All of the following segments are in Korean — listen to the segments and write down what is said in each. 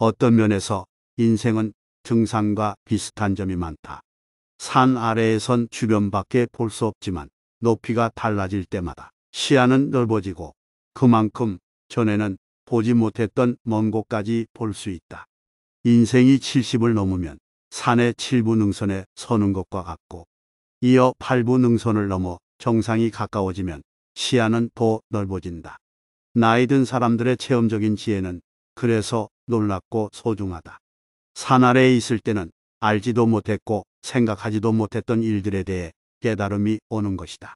어떤 면에서 인생은 등산과 비슷한 점이 많다. 산 아래에선 주변밖에 볼 수 없지만 높이가 달라질 때마다 시야는 넓어지고 그만큼 전에는 보지 못했던 먼 곳까지 볼 수 있다. 인생이 70을 넘으면 산의 7부 능선에 서는 것과 같고 이어 8부 능선을 넘어 정상이 가까워지면 시야는 더 넓어진다. 나이 든 사람들의 체험적인 지혜는 그래서 놀랍고 소중하다. 산 아래에 있을 때는 알지도 못했고 생각하지도 못했던 일들에 대해 깨달음이 오는 것이다.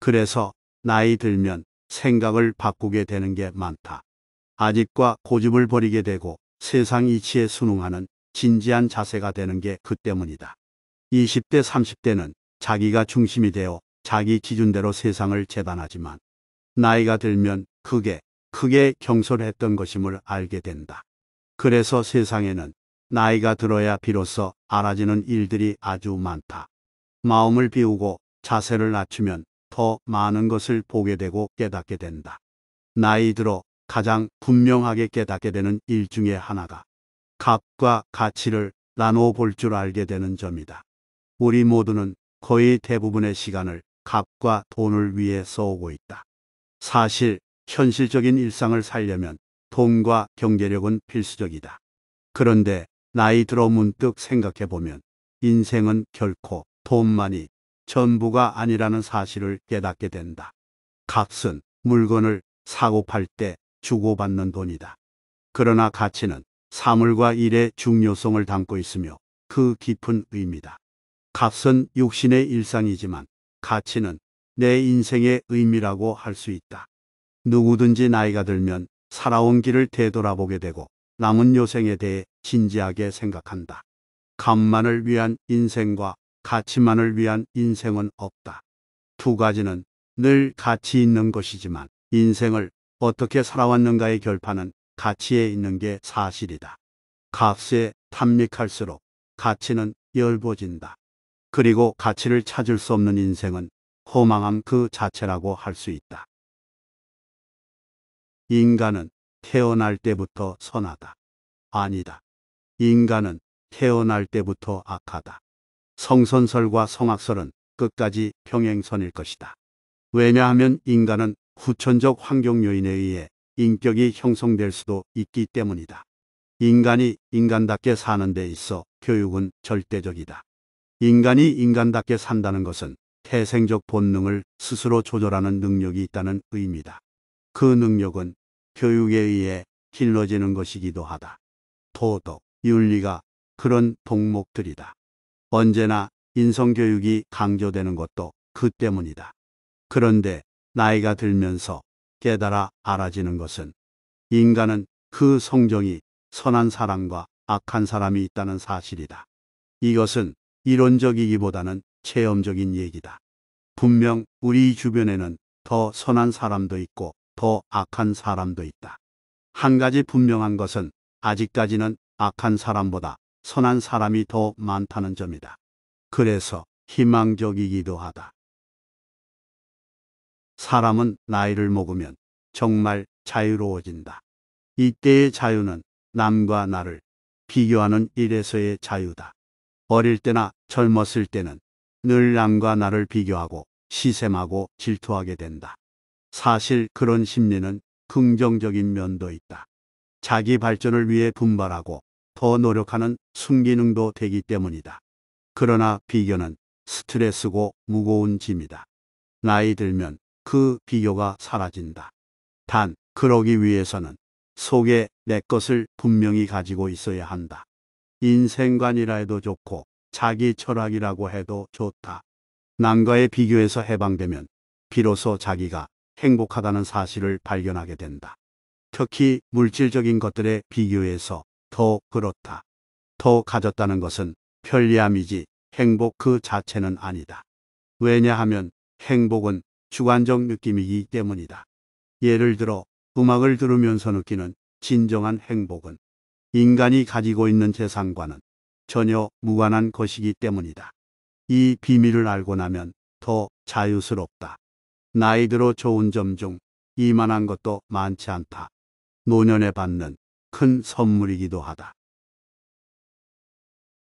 그래서 나이 들면 생각을 바꾸게 되는 게 많다. 아집과 고집을 버리게 되고 세상 이치에 순응하는 진지한 자세가 되는 게 그 때문이다. 20대, 30대는 자기가 중심이 되어 자기 기준대로 세상을 재단하지만 나이가 들면 크게 경솔했던 것임을 알게 된다. 그래서 세상에는 나이가 들어야 비로소 알아지는 일들이 아주 많다. 마음을 비우고 자세를 낮추면 더 많은 것을 보게 되고 깨닫게 된다. 나이 들어 가장 분명하게 깨닫게 되는 일 중에 하나가 값과 가치를 나누어 볼 줄 알게 되는 점이다. 우리 모두는 거의 대부분의 시간을 값과 돈을 위해 써오고 있다. 사실 현실적인 일상을 살려면 돈과 경제력은 필수적이다. 그런데 나이 들어 문득 생각해 보면 인생은 결코 돈만이 전부가 아니라는 사실을 깨닫게 된다. 값은 물건을 사고 팔 때 주고받는 돈이다. 그러나 가치는 사물과 일의 중요성을 담고 있으며 그 깊은 의미다. 값은 육신의 일상이지만 가치는 내 인생의 의미라고 할 수 있다. 누구든지 나이가 들면 살아온 길을 되돌아보게 되고 남은 여생에 대해 진지하게 생각한다. 값만을 위한 인생과 가치만을 위한 인생은 없다. 두 가지는 늘 가치 있는 것이지만 인생을 어떻게 살아왔는가의 결판은 가치에 있는 게 사실이다. 값에 탐닉할수록 가치는 엷어진다. 그리고 가치를 찾을 수 없는 인생은 허망함 그 자체라고 할 수 있다. 인간은 태어날 때부터 선하다. 아니다. 인간은 태어날 때부터 악하다. 성선설과 성악설은 끝까지 평행선일 것이다. 왜냐하면 인간은 후천적 환경 요인에 의해 인격이 형성될 수도 있기 때문이다. 인간이 인간답게 사는 데 있어 교육은 절대적이다. 인간이 인간답게 산다는 것은 태생적 본능을 스스로 조절하는 능력이 있다는 의미다. 그 능력은 교육에 의해 길러지는 것이기도 하다. 도덕, 윤리가 그런 덕목들이다. 언제나 인성교육이 강조되는 것도 그 때문이다. 그런데 나이가 들면서 깨달아 알아지는 것은 인간은 그 성정이 선한 사람과 악한 사람이 있다는 사실이다. 이것은 이론적이기보다는 체험적인 얘기다. 분명 우리 주변에는 더 선한 사람도 있고 더 악한 사람도 있다. 한 가지 분명한 것은 아직까지는 악한 사람보다 선한 사람이 더 많다는 점이다. 그래서 희망적이기도 하다. 사람은 나이를 먹으면 정말 자유로워진다. 이때의 자유는 남과 나를 비교하는 일에서의 자유다. 어릴 때나 젊었을 때는 늘 남과 나를 비교하고 시샘하고 질투하게 된다. 사실 그런 심리는 긍정적인 면도 있다. 자기 발전을 위해 분발하고 더 노력하는 순기능도 되기 때문이다. 그러나 비교는 스트레스고 무거운 짐이다. 나이 들면 그 비교가 사라진다. 단, 그러기 위해서는 속에 내 것을 분명히 가지고 있어야 한다. 인생관이라 해도 좋고 자기 철학이라고 해도 좋다. 남과의 비교에서 해방되면 비로소 자기가 행복하다는 사실을 발견하게 된다. 특히 물질적인 것들의 비교에서 더 그렇다. 더 가졌다는 것은 편리함이지 행복 그 자체는 아니다. 왜냐하면 행복은 주관적 느낌이기 때문이다. 예를 들어 음악을 들으면서 느끼는 진정한 행복은 인간이 가지고 있는 재산과는 전혀 무관한 것이기 때문이다. 이 비밀을 알고 나면 더 자유스럽다. 나이 들어 좋은 점 중 이만한 것도 많지 않다. 노년에 받는 큰 선물이기도 하다.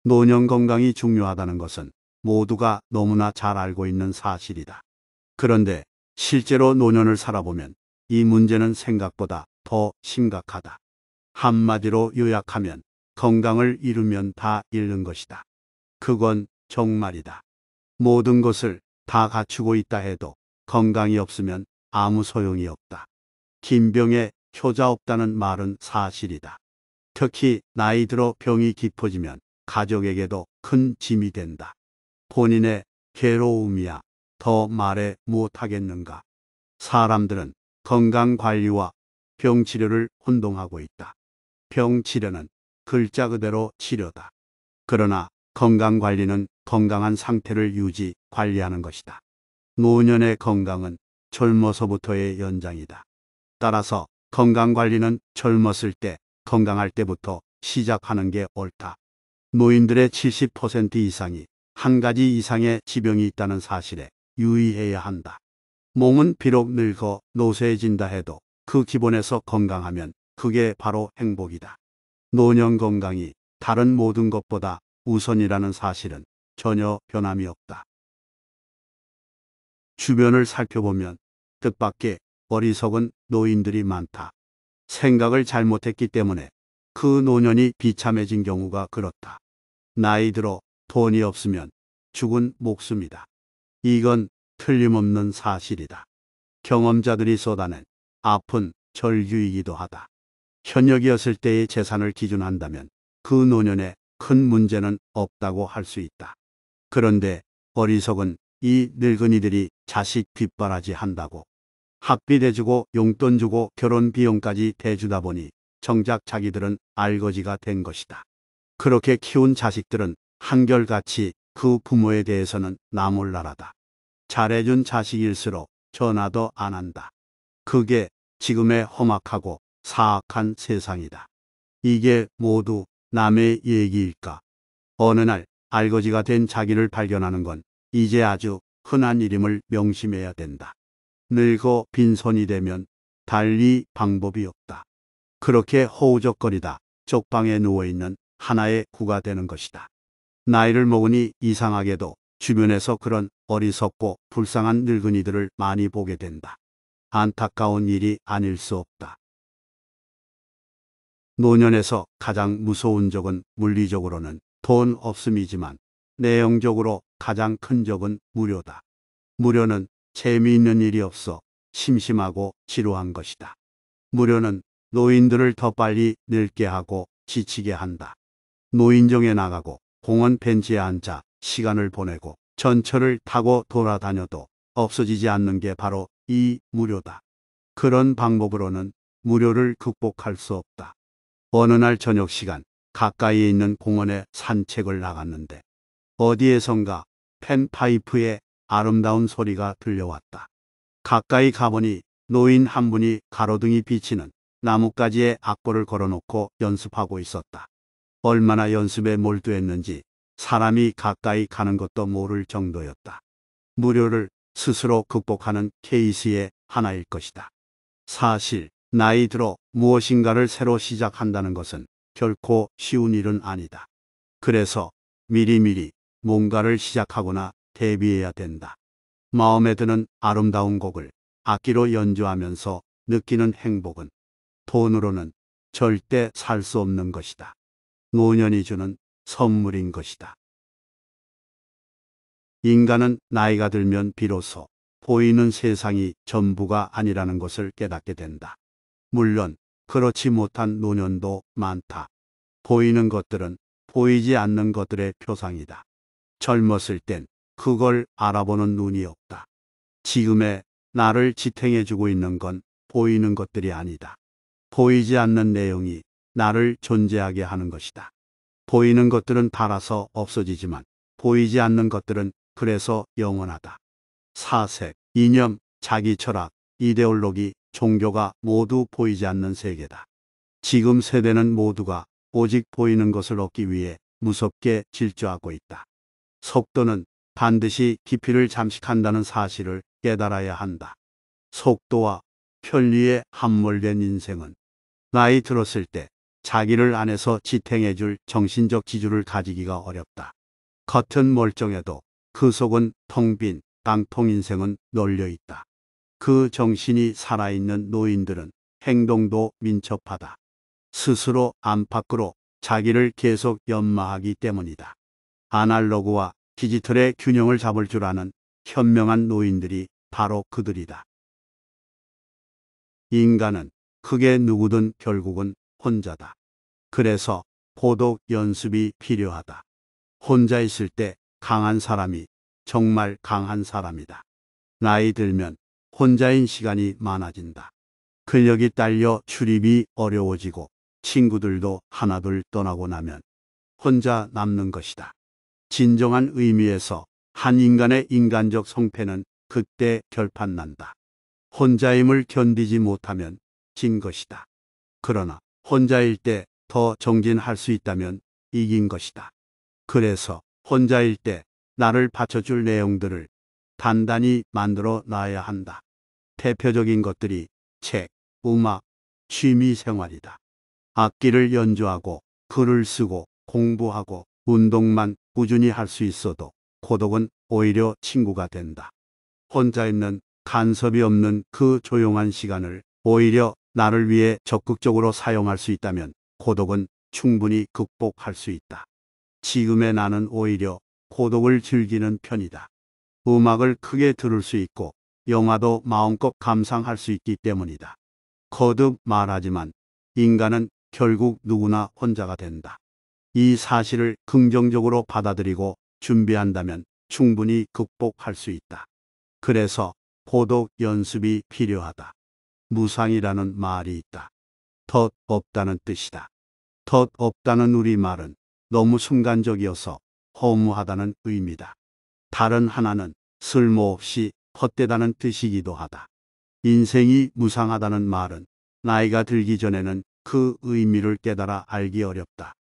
노년 건강이 중요하다는 것은 모두가 너무나 잘 알고 있는 사실이다. 그런데 실제로 노년을 살아보면 이 문제는 생각보다 더 심각하다. 한마디로 요약하면 건강을 잃으면 다 잃는 것이다. 그건 정말이다. 모든 것을 다 갖추고 있다 해도 건강이 없으면 아무 소용이 없다. 김병의 효자 없다는 말은 사실이다. 특히 나이 들어 병이 깊어지면 가족에게도 큰 짐이 된다. 본인의 괴로움이야 더 말해 못하겠는가. 사람들은 건강관리와 병치료를 혼동하고 있다. 병치료는 글자 그대로 치료다. 그러나 건강관리는 건강한 상태를 유지, 관리하는 것이다. 노년의 건강은 젊어서부터의 연장이다. 따라서 건강관리는 젊었을 때, 건강할 때부터 시작하는 게 옳다. 노인들의 70% 이상이 한 가지 이상의 지병이 있다는 사실에 유의해야 한다. 몸은 비록 늙어 노쇠해진다 해도 그 기본에서 건강하면 그게 바로 행복이다. 노년 건강이 다른 모든 것보다 우선이라는 사실은 전혀 변함이 없다. 주변을 살펴보면 뜻밖의 어리석은 노인들이 많다. 생각을 잘못했기 때문에 그 노년이 비참해진 경우가 그렇다. 나이 들어 돈이 없으면 죽은 목숨이다. 이건 틀림없는 사실이다. 경험자들이 쏟아낸 아픈 절규이기도 하다. 현역이었을 때의 재산을 기준한다면 그 노년에 큰 문제는 없다고 할 수 있다. 그런데 어리석은 이 늙은이들이 자식 뒷바라지 한다고 학비 대주고 용돈 주고 결혼 비용까지 대주다 보니 정작 자기들은 알거지가 된 것이다. 그렇게 키운 자식들은 한결같이 그 부모에 대해서는 나몰라라다. 잘해준 자식일수록 전화도 안 한다. 그게 지금의 험악하고 사악한 세상이다. 이게 모두 남의 얘기일까? 어느 날 알거지가 된 자기를 발견하는 건 이제 아주 흔한 일임을 명심해야 된다. 늙어 빈손이 되면 달리 방법이 없다. 그렇게 허우적거리다 쪽방에 누워있는 하나의 구가 되는 것이다. 나이를 먹으니 이상하게도 주변에서 그런 어리석고 불쌍한 늙은이들을 많이 보게 된다. 안타까운 일이 아닐 수 없다. 노년에서 가장 무서운 적은 물리적으로는 돈 없음이지만 내용적으로 가장 큰 적은 무료다. 무료는 재미있는 일이 없어 심심하고 지루한 것이다. 무료는 노인들을 더 빨리 늙게 하고 지치게 한다. 노인정에 나가고 공원 벤치에 앉아 시간을 보내고 전철을 타고 돌아다녀도 없어지지 않는 게 바로 이 무료다. 그런 방법으로는 무료를 극복할 수 없다. 어느 날 저녁 시간 가까이에 있는 공원에 산책을 나갔는데 어디에선가 펜파이프의 아름다운 소리가 들려왔다. 가까이 가보니 노인 한 분이 가로등이 비치는 나뭇가지에 악보를 걸어놓고 연습하고 있었다. 얼마나 연습에 몰두했는지 사람이 가까이 가는 것도 모를 정도였다. 무료를 스스로 극복하는 케이스의 하나일 것이다. 사실 나이 들어 무엇인가를 새로 시작한다는 것은 결코 쉬운 일은 아니다. 그래서 미리미리 뭔가를 시작하거나 대비해야 된다. 마음에 드는 아름다운 곡을 악기로 연주하면서 느끼는 행복은 돈으로는 절대 살 수 없는 것이다. 노년이 주는 선물인 것이다. 인간은 나이가 들면 비로소 보이는 세상이 전부가 아니라는 것을 깨닫게 된다. 물론 그렇지 못한 노년도 많다. 보이는 것들은 보이지 않는 것들의 표상이다. 젊었을 땐 그걸 알아보는 눈이 없다. 지금의 나를 지탱해주고 있는 건 보이는 것들이 아니다. 보이지 않는 내용이 나를 존재하게 하는 것이다. 보이는 것들은 닳아서 없어지지만 보이지 않는 것들은 그래서 영원하다. 사색, 이념, 자기 철학, 이데올로기, 종교가 모두 보이지 않는 세계다. 지금 세대는 모두가 오직 보이는 것을 얻기 위해 무섭게 질주하고 있다. 속도는 반드시 깊이를 잠식한다는 사실을 깨달아야 한다. 속도와 편리에 함몰된 인생은 나이 들었을 때 자기를 안에서 지탱해줄 정신적 지주를 가지기가 어렵다. 겉은 멀쩡해도 그 속은 텅 빈 깡통 인생은 널려있다. 그 정신이 살아있는 노인들은 행동도 민첩하다. 스스로 안팎으로 자기를 계속 연마하기 때문이다. 아날로그와 디지털의 균형을 잡을 줄 아는 현명한 노인들이 바로 그들이다. 인간은 크게 누구든 결국은 혼자다. 그래서 고독 연습이 필요하다. 혼자 있을 때 강한 사람이 정말 강한 사람이다. 나이 들면 혼자인 시간이 많아진다. 근력이 딸려 출입이 어려워지고 친구들도 하나둘 떠나고 나면 혼자 남는 것이다. 진정한 의미에서 한 인간의 인간적 성패는 그때 결판난다. 혼자임을 견디지 못하면 진 것이다. 그러나 혼자일 때 더 정진할 수 있다면 이긴 것이다. 그래서 혼자일 때 나를 받쳐줄 내용들을 단단히 만들어 놔야 한다. 대표적인 것들이 책, 음악, 취미 생활이다. 악기를 연주하고 글을 쓰고 공부하고 운동만 꾸준히 할 수 있어도 고독은 오히려 친구가 된다. 혼자 있는 간섭이 없는 그 조용한 시간을 오히려 나를 위해 적극적으로 사용할 수 있다면 고독은 충분히 극복할 수 있다. 지금의 나는 오히려 고독을 즐기는 편이다. 음악을 크게 들을 수 있고 영화도 마음껏 감상할 수 있기 때문이다. 거듭 말하지만 인간은 결국 누구나 혼자가 된다. 이 사실을 긍정적으로 받아들이고 준비한다면 충분히 극복할 수 있다. 그래서 고독 연습이 필요하다. 무상이라는 말이 있다. 덫 없다는 뜻이다. 덫 없다는 우리말은 너무 순간적이어서 허무하다는 의미다. 다른 하나는 쓸모없이 헛되다는 뜻이기도 하다. 인생이 무상하다는 말은 나이가 들기 전에는 그 의미를 깨달아 알기 어렵다.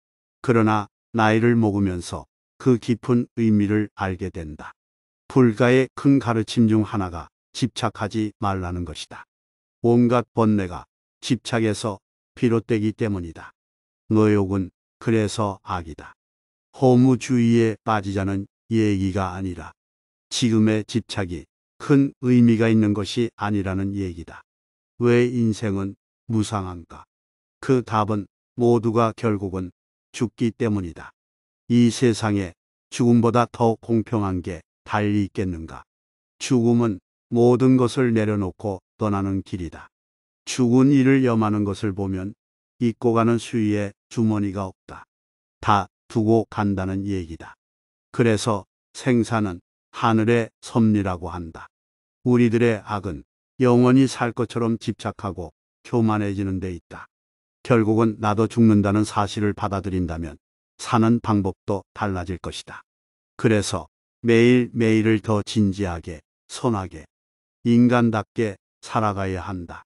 그러나 나이를 먹으면서 그 깊은 의미를 알게 된다. 불가의 큰 가르침 중 하나가 집착하지 말라는 것이다. 온갖 번뇌가 집착에서 비롯되기 때문이다. 노욕은 그래서 악이다. 허무주의에 빠지자는 얘기가 아니라 지금의 집착이 큰 의미가 있는 것이 아니라는 얘기다. 왜 인생은 무상한가? 그 답은 모두가 결국은 죽기 때문이다. 이 세상에 죽음보다 더 공평한 게 달리 있겠는가? 죽음은 모든 것을 내려놓고 떠나는 길이다. 죽은 이를 염하는 것을 보면 잊고 가는 수위에 주머니가 없다. 다 두고 간다는 얘기다. 그래서 생사는 하늘의 섭리라고 한다. 우리들의 악은 영원히 살 것처럼 집착하고 교만해지는 데 있다. 결국은 나도 죽는다는 사실을 받아들인다면 사는 방법도 달라질 것이다. 그래서 매일매일을 더 진지하게, 선하게, 인간답게 살아가야 한다.